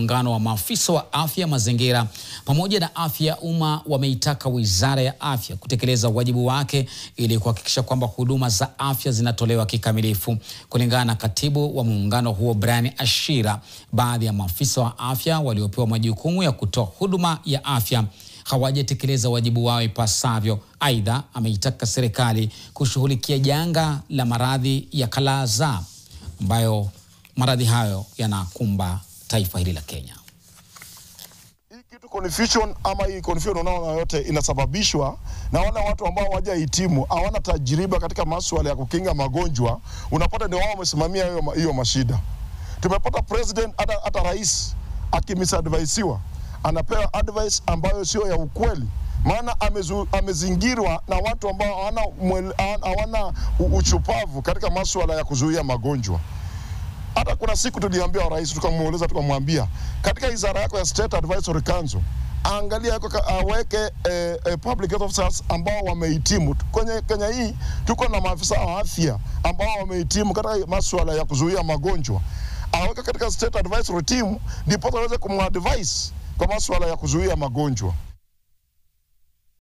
muungano wa maafisa wa afya mazingira pamoja na afya ya umma wameitaka Wizara ya Afya kutekeleza wajibu wake ili kuhakikisha kwamba huduma za afya zinatolewa kikamilifu. Kulingana na katibu wa muungano huo Brian Ashira, baadhi ya maafisa wa afya waliopewa majukumu ya kutoa huduma ya afya hawajatekeleza wajibu wao ipasavyo. Aidha, ameitaka serikali kushughulikia janga la maradhi ya kala-azaa ambayo maradhi hayo yanakumba taifa hili la Kenya. Hii kitu confusion ama hii confusion unaona yote inasababishwa na wale watu ambao hawajahitimu, hawana tajriba katika masuala ya kukinga magonjwa. Unapata ndio wao wamesimamia hiyo mashida. Tumepata president hata rais akimisadvaisiwa anapewa advice ambayo sio ya ukweli, maana amezingirwa na watu ambao hawana uchupavu katika masuala ya kuzuia magonjwa. Hata kuna siku tuliambia rais, tukamwambia katika wizara yako ya State Advisory Council angalia aweke public health officers ambao wamehitimu. Kwenye Kenya hii tuko na maafisa wa afya ambao wamehitimu katika masuala ya kuzuia magonjwa. Aweke katika State Advisory Team ndipo waweze kumadvise kwa masuala ya kuzuia magonjwa.